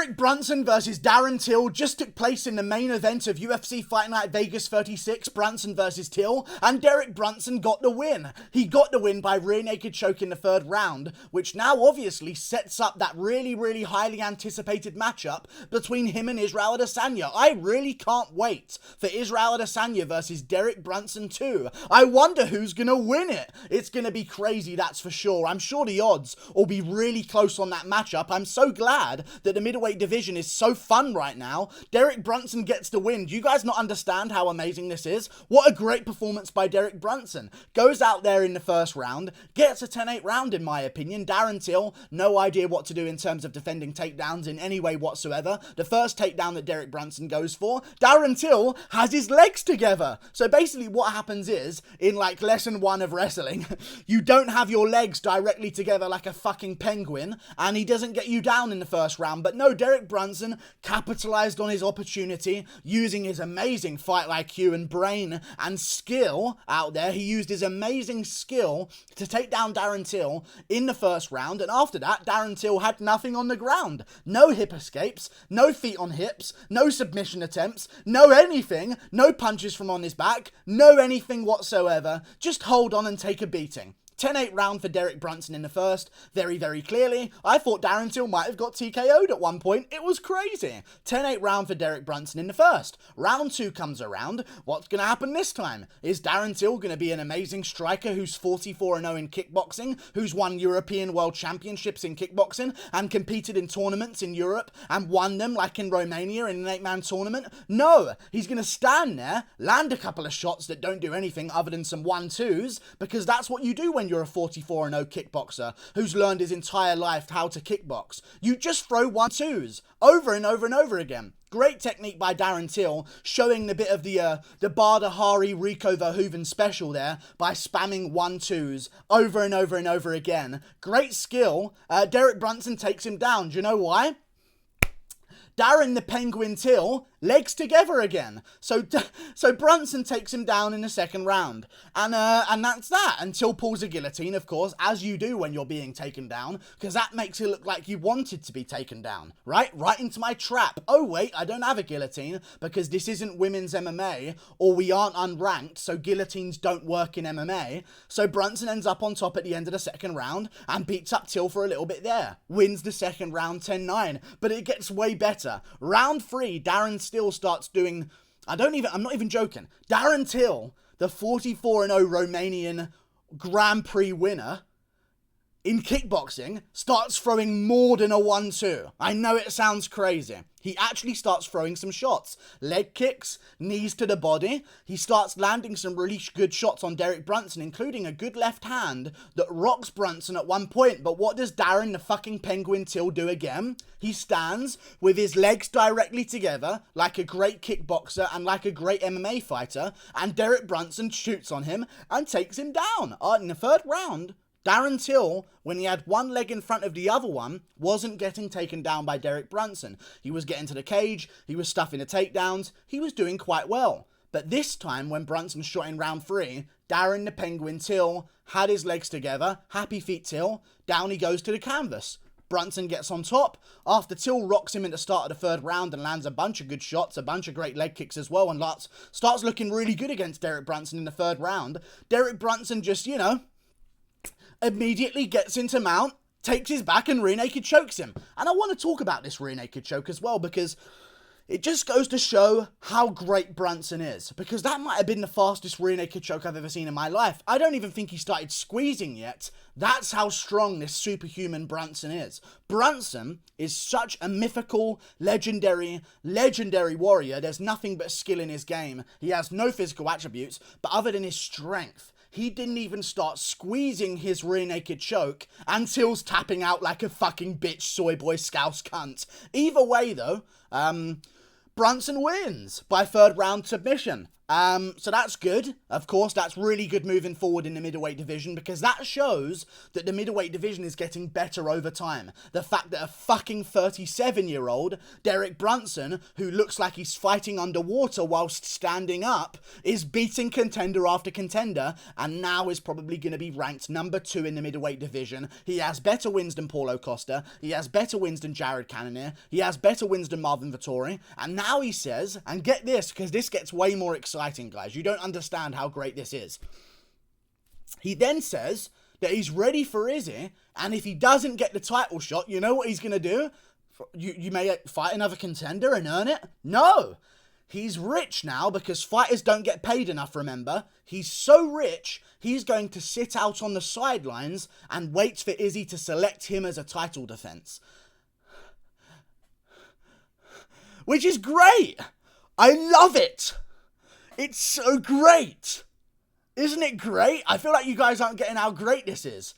Derek Brunson versus Darren Till just took place in the main event of UFC Fight Night Vegas 36, Brunson versus Till, and Derek Brunson got the win. He got the win by rear naked choke in the third round, which now obviously sets up that really highly anticipated matchup between him and Israel Adesanya. I really can't wait for Israel Adesanya versus Derek Brunson 2. I wonder who's gonna win it. It's gonna be crazy, that's for sure. I'm sure the odds will be really close on that matchup. I'm so glad that the middleweight division is so fun right now. Derek Brunson gets the win. Do you guys not understand how amazing this is? What a great performance by Derek Brunson. Goes out there in the first round, gets a 10-8 round in my opinion. Darren Till, no idea what to do in terms of defending takedowns in any way whatsoever. The first takedown that Derek Brunson goes for, Darren Till has his legs together. So basically what happens is, in like lesson 1 of wrestling, you don't have your legs directly together like a fucking penguin, and he doesn't get you down in the first round. But no, Derek Brunson capitalized on his opportunity using his amazing fight IQ and brain and skill out there. He used his amazing skill to take down Darren Till in the first round, and after that, Darren Till had nothing on the ground. No hip escapes, no feet on hips, no submission attempts, no anything, no punches from on his back, no anything whatsoever. Just hold on and take a beating. 10-8 round for Derek Brunson in the first, very clearly. I thought Darren Till might have got TKO'd at one point. It was crazy. 10-8 round for Derek Brunson in the first. Round 2 comes around. What's going to happen this time? Is Darren Till going to be an amazing striker who's 44-0 in kickboxing, who's won European World Championships in kickboxing, and competed in tournaments in Europe, and won them like in Romania in an 8-man tournament? No, he's going to stand there, land a couple of shots that don't do anything other than some 1-2s, because that's what you do when you're a 44-0 kickboxer who's learned his entire life how to kickbox. You just throw 1-2s over and over and over again. Great technique by Darren Till, showing the bit of the Bader Hari Rico Verhoeven special there by spamming 1-2s over and over and over again. Great skill. Derek Brunson takes him down. Do you know why? Darren the Penguin Till, legs together again. So Brunson takes him down in the second round. And that's that. And Till pulls a guillotine, of course, as you do when you're being taken down, because that makes it look like you wanted to be taken down, right? Right into my trap. Oh, wait, I don't have a guillotine, because this isn't women's MMA, or we aren't unranked, so guillotines don't work in MMA. So Brunson ends up on top at the end of the second round, and beats up Till for a little bit there. Wins the second round 10-9, but it gets way better. Round 3, Darren Till starts doing, I'm not even joking, Darren Till, the 44-0 Romanian Grand Prix winner in kickboxing, starts throwing more than a 1-2. I know it sounds crazy. He actually starts throwing some shots. Leg kicks, knees to the body. He starts landing some really good shots on Derek Brunson, including a good left hand that rocks Brunson at one point. But what does Darren the fucking Penguin Till do again? He stands with his legs directly together like a great kickboxer and like a great MMA fighter, and Derek Brunson shoots on him and takes him down. In the third round, Darren Till, when he had one leg in front of the other one, wasn't getting taken down by Derek Brunson. He was getting to the cage, he was stuffing the takedowns, he was doing quite well. But this time, when Brunson shot in round 3, Darren the Penguin Till had his legs together, happy feet Till, down he goes to the canvas. Brunson gets on top, after Till rocks him at the start of the third round and lands a bunch of good shots, a bunch of great leg kicks as well, and starts looking really good against Derek Brunson in the third round. Derek Brunson just, immediately gets into mount, takes his back and rear naked chokes him. And I want to talk about this rear naked choke as well, because it just goes to show how great Brunson is. Because that might have been the fastest rear naked choke I've ever seen in my life. I don't even think he started squeezing yet. That's how strong this superhuman Brunson is. Brunson is such a mythical, legendary warrior. There's nothing but skill in his game. He has no physical attributes, but other than his strength, he didn't even start squeezing his rear naked choke and Till's tapping out like a fucking bitch soy boy scouse cunt. Either way though, Brunson wins by third round submission. So that's good. Of course, that's really good moving forward in the middleweight division, because that shows that the middleweight division is getting better over time. The fact that a fucking 37-year-old, Derek Brunson, who looks like he's fighting underwater whilst standing up, is beating contender after contender, and now is probably going to be ranked number 2 in the middleweight division. He has better wins than Paulo Costa. He has better wins than Jared Cannonier. He has better wins than Marvin Vettori. And now he says, and get this, because this gets way more exciting, guys. You don't understand how great this is. He then says that he's ready for Izzy, and if he doesn't get the title shot, you know what he's going to do? You may fight another contender and earn it? No! He's rich now because fighters don't get paid enough, remember? He's so rich, he's going to sit out on the sidelines and wait for Izzy to select him as a title defense. Which is great! I love it! It's so great! Isn't it great? I feel like you guys aren't getting how great this is.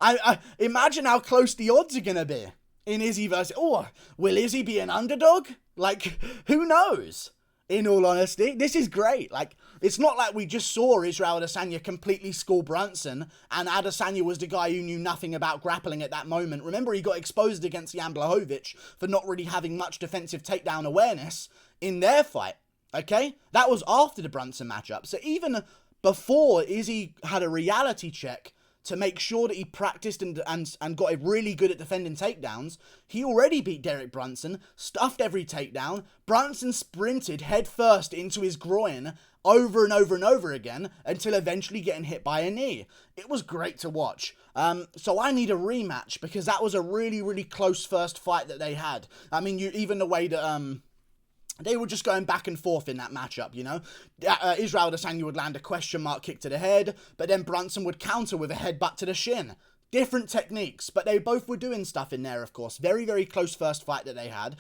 I imagine how close the odds are going to be in Izzy versus... Oh, will Izzy be an underdog? Like, who knows? In all honesty, this is great. Like, it's not like we just saw Israel Adesanya completely school Brunson, and Adesanya was the guy who knew nothing about grappling at that moment. Remember, he got exposed against Jan Blachowicz for not really having much defensive takedown awareness in their fight. Okay? That was after the Brunson matchup. So even before Izzy had a reality check to make sure that he practiced and got really good at defending takedowns, he already beat Derek Brunson, stuffed every takedown. Brunson sprinted head first into his groin over and over and over again until eventually getting hit by a knee. It was great to watch. So I need a rematch, because that was a really, really close first fight that they had. I mean, even the way that... they were just going back and forth in that matchup, you know. Israel Adesanya would land a question mark kick to the head, but then Brunson would counter with a headbutt to the shin. Different techniques, but they both were doing stuff in there, of course. Very, very close first fight that they had.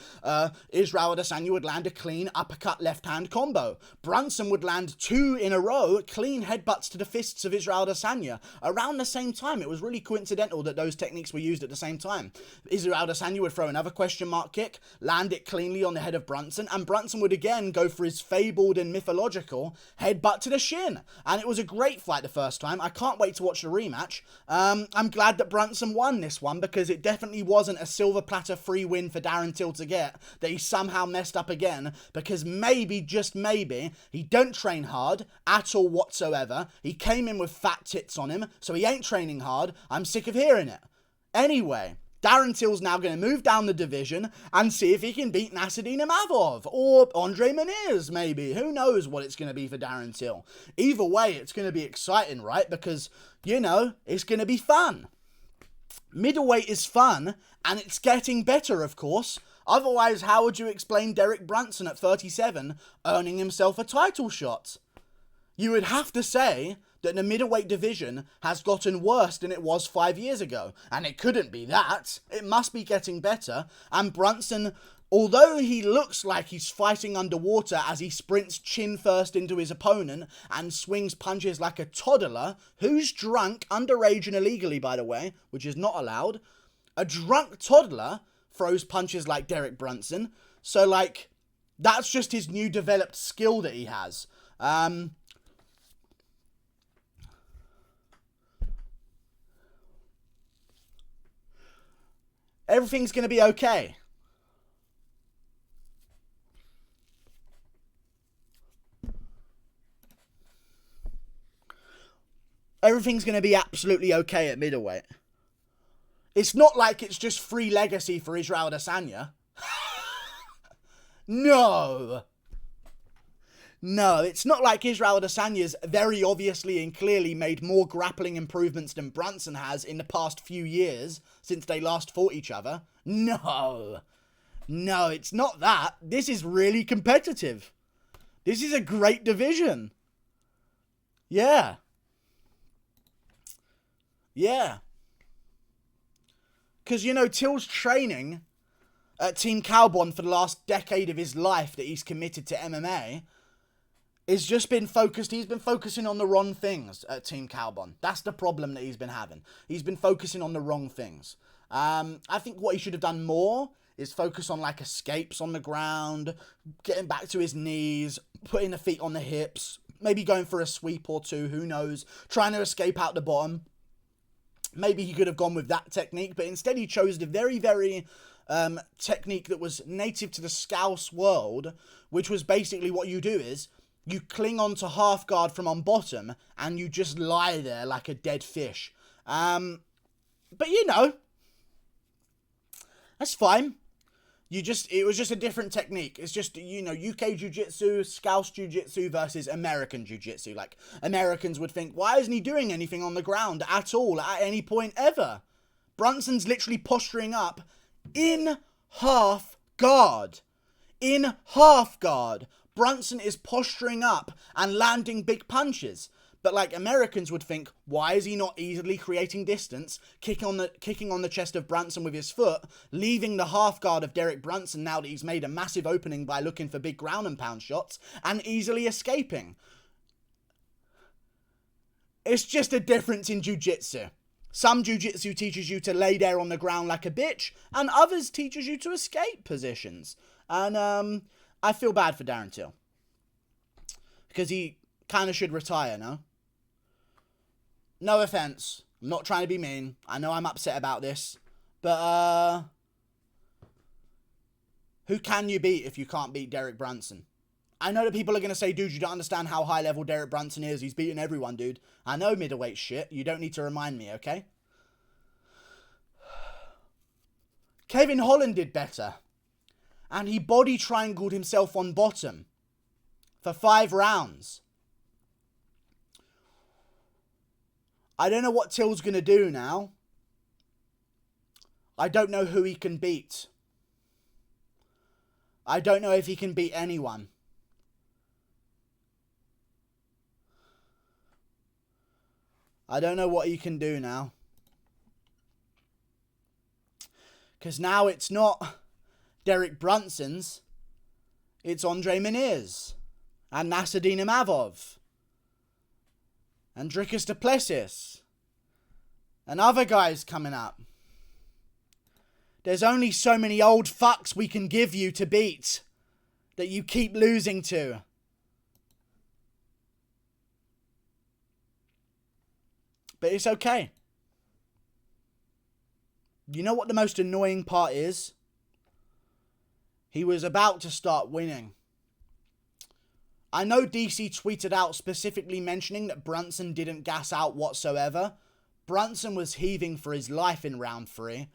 Israel Adesanya would land a clean uppercut left-hand combo. Brunson would land 2 in a row, clean headbutts to the fists of Israel Adesanya. Around the same time, it was really coincidental that those techniques were used at the same time. Israel Adesanya would throw another question mark kick, land it cleanly on the head of Brunson, and Brunson would again go for his fabled and mythological headbutt to the shin. And it was a great fight the first time. I can't wait to watch the rematch. I'm glad that Brunson won this one, because it definitely wasn't a silver platter free win for Darren Till to get, that he somehow messed up again, because maybe, just maybe, he don't train hard at all whatsoever. He came in with fat tits on him, so he ain't training hard. I'm sick of hearing it. Anyway, Darren Till's now going to move down the division and see if he can beat Nassourdine Imavov or Andre Muniz, maybe. Who knows what it's going to be for Darren Till. Either way, it's going to be exciting, right? Because, you know, it's going to be fun. Middleweight is fun, and it's getting better, of course. Otherwise, how would you explain Derek Brunson at 37 earning himself a title shot? You would have to say that the middleweight division has gotten worse than it was 5 years ago. And it couldn't be that. It must be getting better. And Brunson, although he looks like he's fighting underwater as he sprints chin first into his opponent and swings punches like a toddler, who's drunk, underage and illegally, by the way, which is not allowed, a drunk toddler throws punches like Derek Brunson. So, like, that's just his new developed skill that he has. Everything's going to be okay. Everything's going to be absolutely okay at middleweight. It's not like it's just free legacy for Israel Adesanya. No. No, it's not like Israel Adesanya's very obviously and clearly made more grappling improvements than Brunson has in the past few years since they last fought each other. No. No, it's not that. This is really competitive. This is a great division. Yeah. Yeah. Because, you know, Till's training at Team Cowbon for the last decade of his life that he's committed to MMA is just been focused. He's been focusing on the wrong things at Team Cowbon. That's the problem that he's been having. He's been focusing on the wrong things. I think what he should have done more is focus on, like, escapes on the ground, getting back to his knees, putting the feet on the hips, maybe going for a sweep or two, who knows, trying to escape out the bottom. Maybe he could have gone with that technique, but instead he chose the very, very technique that was native to the Scouse world, which was basically what you do is you cling on to half guard from on bottom and you just lie there like a dead fish. But you know, that's fine. It was just a different technique. It's just, you know, UK Jiu-Jitsu, Scouse Jiu-Jitsu versus American Jiu-Jitsu. Like, Americans would think, why isn't he doing anything on the ground at all, at any point ever? Brunson's literally posturing up in half guard. In half guard. Brunson is posturing up and landing big punches. But like Americans would think, why is he not easily creating distance, kicking on the chest of Brunson with his foot, leaving the half guard of Derek Brunson now that he's made a massive opening by looking for big ground and pound shots, and easily escaping. It's just a difference in jiu-jitsu. Some jiu-jitsu teaches you to lay there on the ground like a bitch, and others teaches you to escape positions. And I feel bad for Darren Till, because he kind of should retire, no? No offense. I'm not trying to be mean. I know I'm upset about this. But, who can you beat if you can't beat Derek Brunson? I know that people are going to say, dude, you don't understand how high level Derek Brunson is. He's beating everyone, dude. I know middleweight shit. You don't need to remind me, okay? Kevin Holland did better. And he body triangled himself on bottom for 5 rounds. I don't know what Till's going to do now. I don't know who he can beat. I don't know if he can beat anyone. I don't know what he can do now. Because now it's not Derek Brunson's. It's Andre Muniz. And Nasruddin Imavov. And Dricus du Plessis. And other guys coming up. There's only so many old fucks we can give you to beat that you keep losing to. But it's okay. You know what the most annoying part is? He was about to start winning. I know DC tweeted out specifically mentioning that Brunson didn't gas out whatsoever. Brunson was heaving for his life in round 3.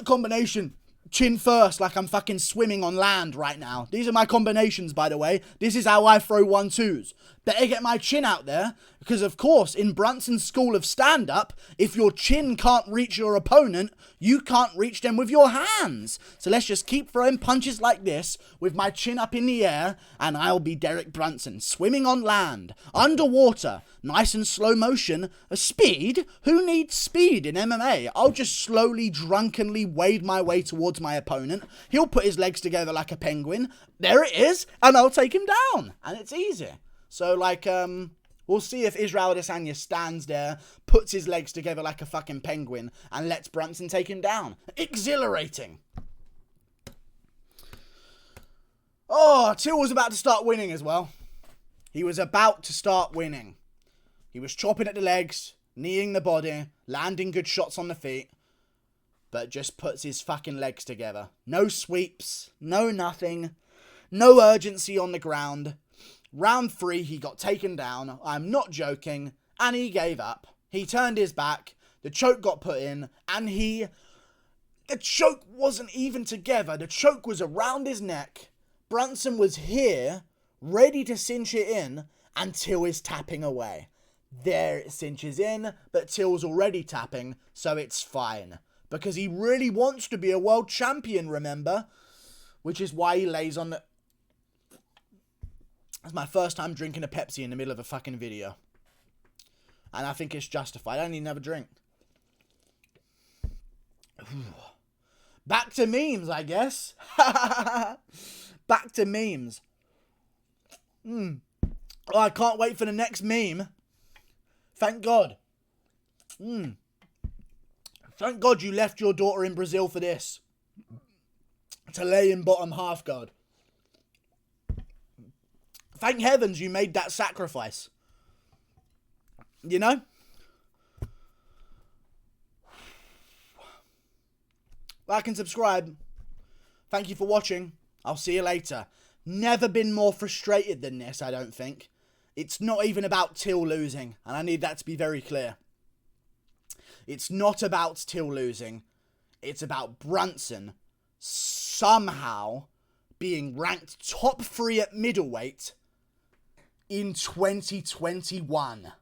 Combination. Chin first, like I'm fucking swimming on land right now. These are my combinations, by the way. This is how I throw 1-2s. Better get my chin out there, because of course, in Brunson's school of stand-up, if your chin can't reach your opponent, you can't reach them with your hands. So let's just keep throwing punches like this, with my chin up in the air, and I'll be Derek Brunson, swimming on land, underwater, nice and slow motion. Speed? Who needs speed in MMA? I'll just slowly, drunkenly wade my way towards my opponent. He'll put his legs together like a penguin. There it is, and I'll take him down. And it's easy. So, like, we'll see if Israel Adesanya stands there, puts his legs together like a fucking penguin, and lets Brunson take him down. Exhilarating. Oh, Till was about to start winning as well. He was about to start winning. He was chopping at the legs, kneeing the body, landing good shots on the feet, but just puts his fucking legs together. No sweeps, no nothing, no urgency on the ground. Round 3, he got taken down. I'm not joking. And he gave up. He turned his back. The choke got put in. And the choke wasn't even together. The choke was around his neck. Brunson was here, ready to cinch it in. And Till is tapping away. There it cinches in. But Till's already tapping. So it's fine. Because he really wants to be a world champion, remember? Which is why he lays on the... It's my first time drinking a Pepsi in the middle of a fucking video. And I think it's justified. I don't even have a drink. Back to memes, I guess. Back to memes. Oh, I can't wait for the next meme. Thank God. Thank God you left your daughter in Brazil for this. To lay in bottom half guard. Thank heavens you made that sacrifice. You know? Like and subscribe. Thank you for watching. I'll see you later. Never been more frustrated than this, I don't think. It's not even about Till losing, and I need that to be very clear. It's not about Till losing. It's about Brunson somehow being ranked top 3 at middleweight in 2021.